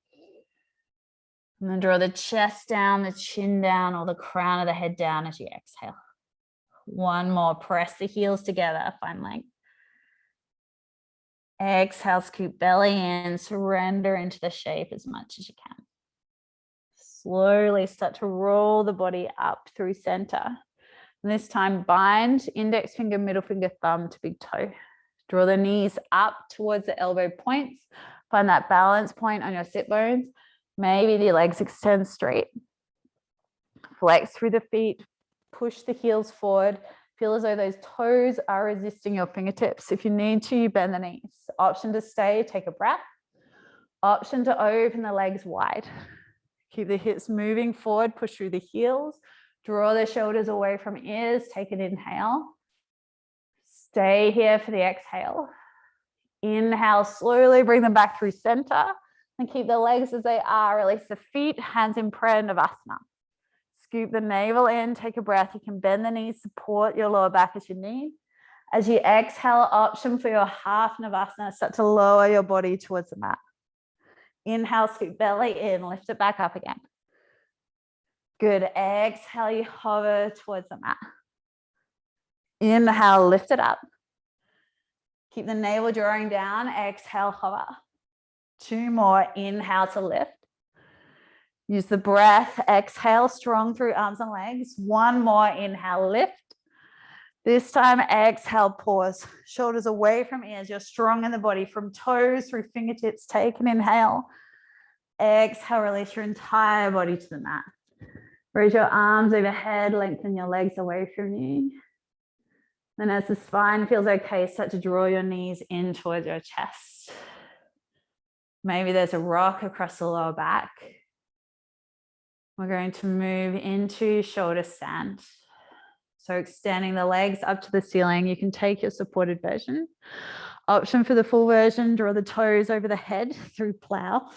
And then draw the chest down, the chin down, or the crown of the head down as you exhale. One more, press the heels together, find length. Exhale, scoop belly in, surrender into the shape as much as you can. Slowly start to roll the body up through center. And this time, bind index finger, middle finger, thumb to big toe. Draw the knees up towards the elbow points. Find that balance point on your sit bones. Maybe the legs extend straight. Flex through the feet. Push the heels forward. Feel as though those toes are resisting your fingertips. If you need to, you bend the knees. Option to stay, take a breath. Option to open the legs wide. Keep the hips moving forward, push through the heels. Draw the shoulders away from ears, take an inhale. Stay here for the exhale. Inhale, slowly bring them back through center and keep the legs as they are. Release the feet, hands in prayer, Navasana. Scoop the navel in, take a breath. You can bend the knees, support your lower back as you need. As you exhale, option for your half Navasana, start to lower your body towards the mat. Inhale, scoop belly in, lift it back up again. Good, exhale, you hover towards the mat. Inhale, lift it up. Keep the navel drawing down, exhale, hover. Two more, inhale to lift. Use the breath, exhale, strong through arms and legs. One more, inhale, lift. This time, exhale, pause. Shoulders away from ears. You're strong in the body from toes through fingertips. Take an inhale. Exhale, release your entire body to the mat. Raise your arms overhead, lengthen your legs away from you. Then as the spine feels okay, start to draw your knees in towards your chest. Maybe there's a rock across the lower back. We're going to move into shoulder stand. So extending the legs up to the ceiling, you can take your supported version. Option for the full version, draw the toes over the head through plow.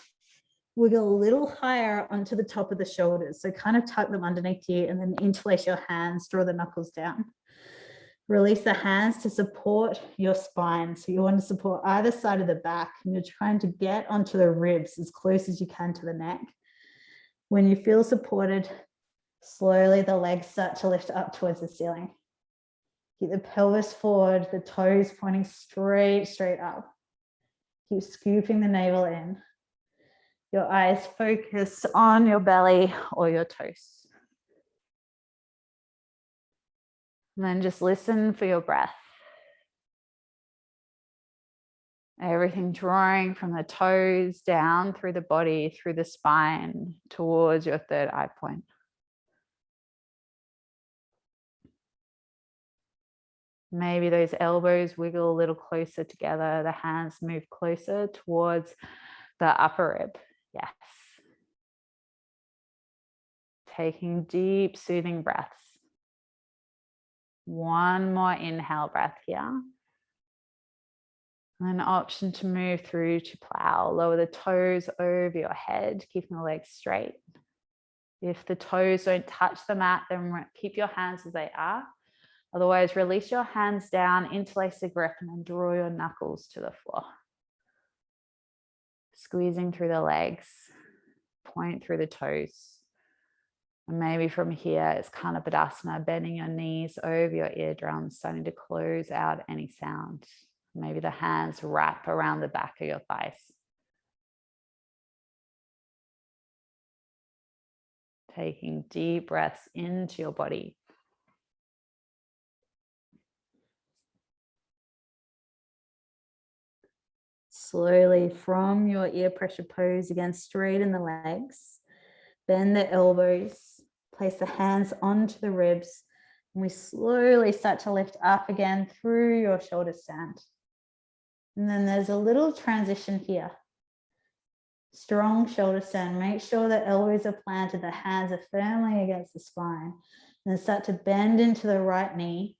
Wiggle a little higher onto the top of the shoulders. So kind of tuck them underneath you and then interlace your hands, draw the knuckles down. Release the hands to support your spine. So you want to support either side of the back and you're trying to get onto the ribs as close as you can to the neck. When you feel supported, slowly the legs start to lift up towards the ceiling. Keep the pelvis forward, the toes pointing straight up. Keep scooping the navel in. Your eyes focus on your belly or your toes. And then just listen for your breath. Everything drawing from the toes down through the body, through the spine, towards your third eye point. Maybe those elbows wiggle a little closer together. The hands move closer towards the upper rib. Yes. Taking deep, soothing breaths. One more inhale breath here. An option to move through to plow. Lower the toes over your head, keeping the legs straight. If the toes don't touch the mat, then keep your hands as they are. Otherwise, release your hands down, interlace the grip, and then draw your knuckles to the floor. Squeezing through the legs, point through the toes. And maybe from here, it's Kanabadasana, bending your knees over your eardrums, starting to close out any sound. Maybe the hands wrap around the back of your thighs. Taking deep breaths into your body. Slowly from your ear pressure pose, again, straighten the legs, bend the elbows, place the hands onto the ribs, and we slowly start to lift up again through your shoulder stand. And then there's a little transition here. Strong shoulder stand. Make sure the elbows are planted, the hands are firmly against the spine. And then start to bend into the right knee.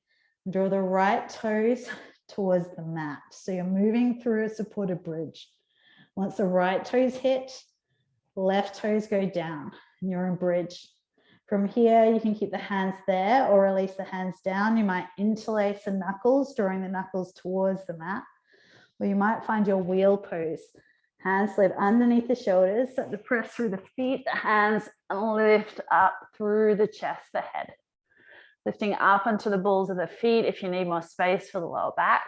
Draw the right toes towards the mat. So you're moving through a supported bridge. Once the right toes hit, left toes go down and you're in bridge. From here, you can keep the hands there or release the hands down. You might interlace the knuckles, drawing the knuckles towards the mat. Or you might find your wheel pose. Hands slid underneath the shoulders, start to press through the feet, the hands, and lift up through the chest, the head. Lifting up onto the balls of the feet if you need more space for the lower back.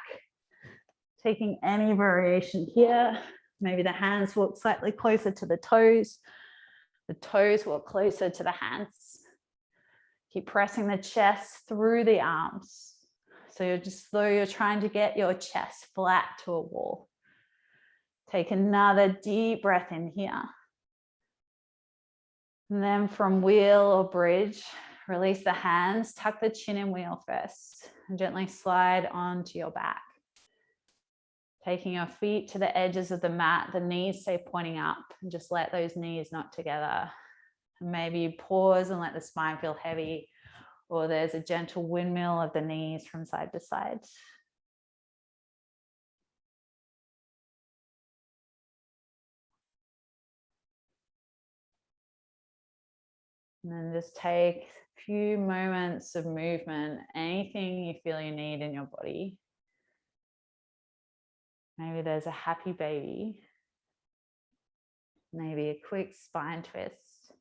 Taking any variation here. Maybe the hands walk slightly closer to the toes walk closer to the hands. Keep pressing the chest through the arms. So you're just though you're trying to get your chest flat to a wall. Take another deep breath in here. And then from wheel or bridge, release the hands, tuck the chin in wheel first, and gently slide onto your back. Taking your feet to the edges of the mat, the knees stay pointing up, and just let those knees knot together. And maybe you pause and let the spine feel heavy, or there's a gentle windmill of the knees from side to side. And then just take a few moments of movement, anything you feel you need in your body. Maybe there's a happy baby. Maybe a quick spine twist.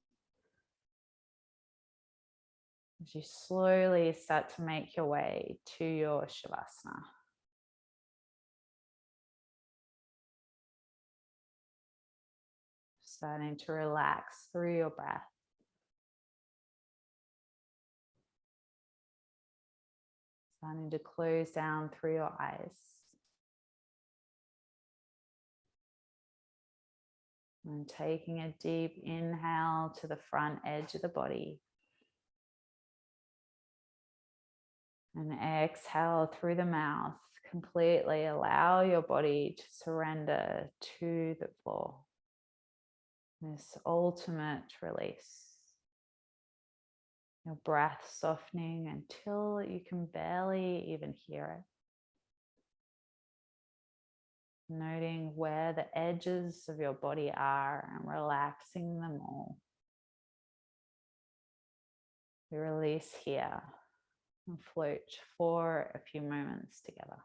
As you slowly start to make your way to your Shavasana. Starting to relax through your breath. Starting to close down through your eyes. And taking a deep inhale to the front edge of the body. And exhale through the mouth. Completely allow your body to surrender to the floor. This ultimate release. Your breath softening until you can barely even hear it. Noting where the edges of your body are and relaxing them all. We release here and float for a few moments together.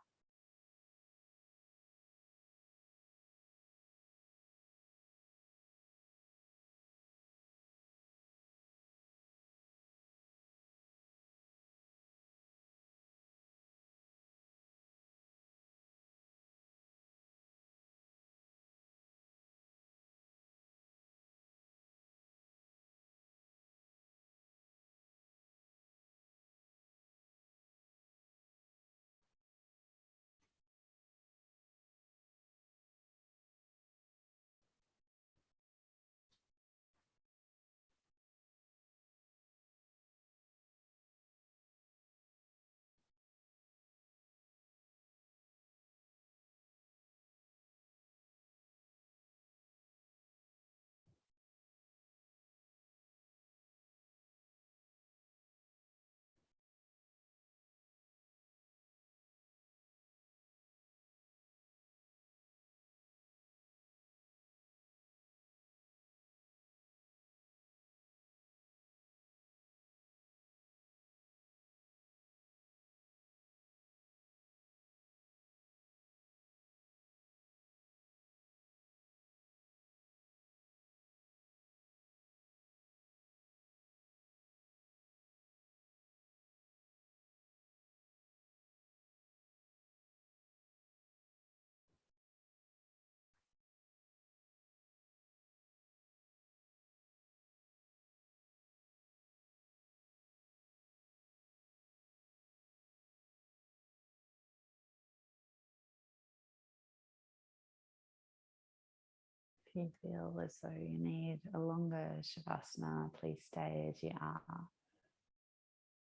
If you feel as though you need a longer Shavasana, please stay as you are.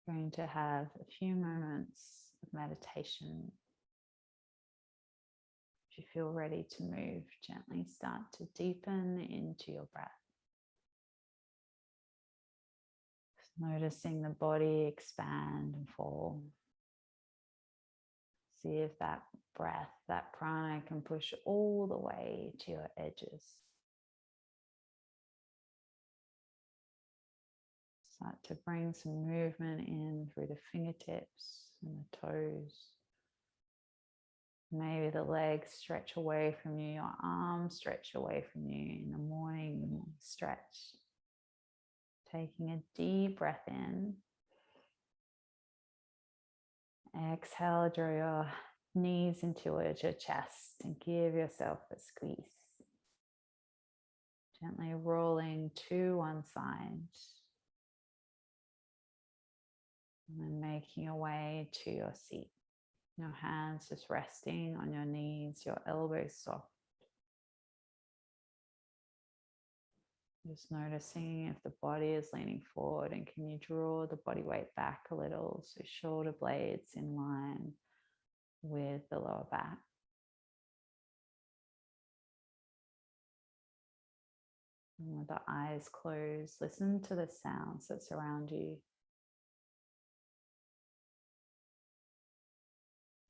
Going to have a few moments of meditation. If you feel ready to move, gently start to deepen into your breath. Just noticing the body expand and fall. See if that breath, that prana can push all the way to your edges. Start to bring some movement in through the fingertips and the toes. Maybe the legs stretch away from you, your arms stretch away from you. In the morning, stretch. Taking a deep breath in. Exhale, draw your knees in towards your chest and give yourself a squeeze. Gently rolling to one side. And then making your way to your seat. Your hands just resting on your knees, your elbows soft. Just noticing if the body is leaning forward, and can you draw the body weight back a little so shoulder blades in line with the lower back. And with the eyes closed, listen to the sounds that surround you.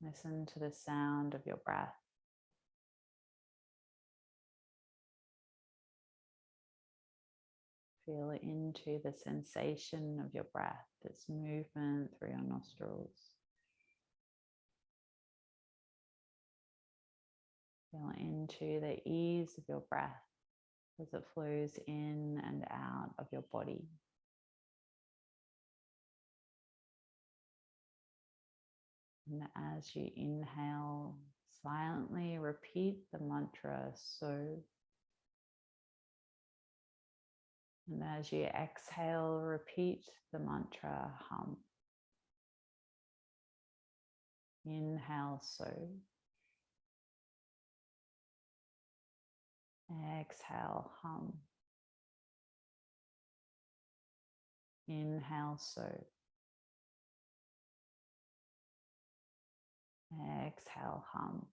Listen to the sound of your breath. Feel into the sensation of your breath, its movement through your nostrils. Feel into the ease of your breath as it flows in and out of your body. And as you inhale, silently repeat the mantra "So." And as you exhale, repeat the mantra "Hum." Inhale "So." Exhale "Hum." Inhale "So." Exhale "Hum."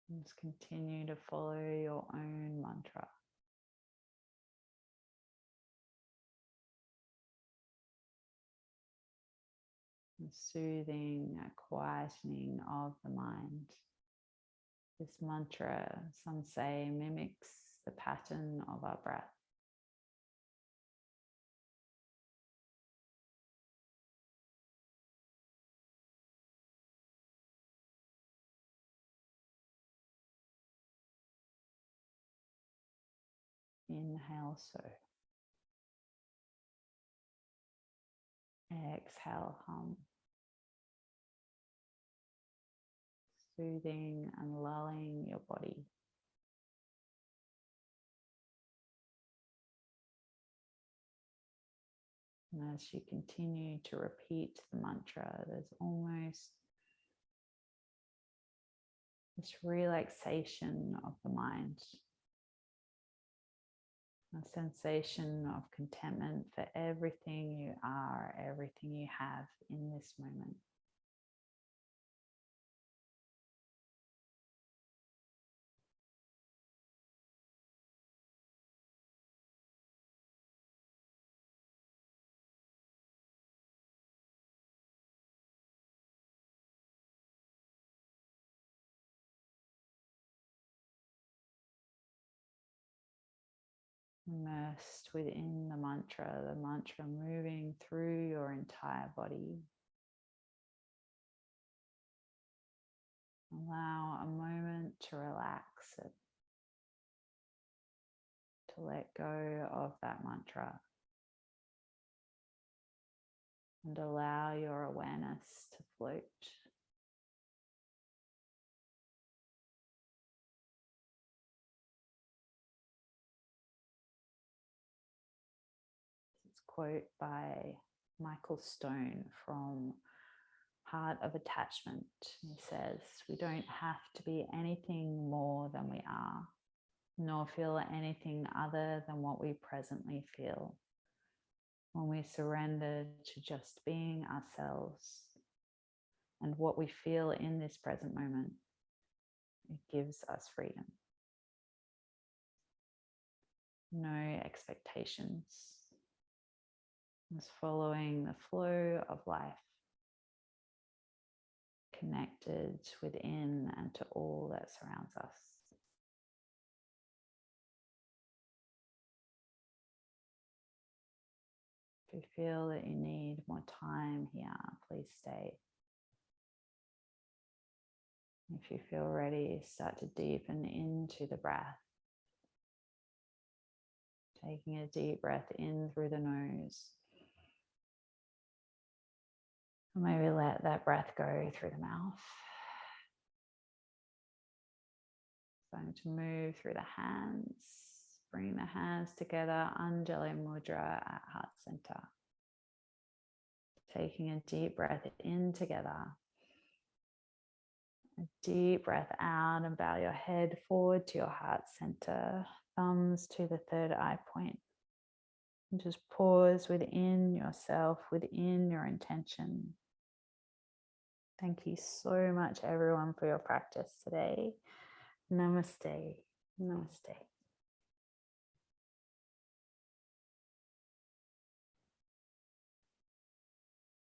And just continue to follow your own mantra. A soothing, a quietening of the mind. This mantra, some say, mimics the pattern of our breath. Inhale "So." Exhale "Hum." Soothing and lulling your body. And as you continue to repeat the mantra, there's almost this relaxation of the mind. A sensation of contentment for everything you are, everything you have in this moment. Immersed within the mantra moving through your entire body. Allow a moment to relax it, to let go of that mantra, and allow your awareness to float. Quote by Michael Stone from part of attachment. He says we don't have to be anything more than we are, nor feel anything other than what we presently feel. When we surrender to just being ourselves and what we feel in this present moment, it gives us freedom. No expectations. Just following the flow of life, connected within and to all that surrounds us. If you feel that you need more time here, please stay. If you feel ready, start to deepen into the breath. Taking a deep breath in through the nose. Maybe let that breath go through the mouth. Starting to move through the hands. Bring the hands together, Anjali Mudra at heart center. Taking a deep breath in together. A deep breath out and bow your head forward to your heart center. Thumbs to the third eye point. And just pause within yourself, within your intention. Thank you so much, everyone, for your practice today. Namaste. Namaste.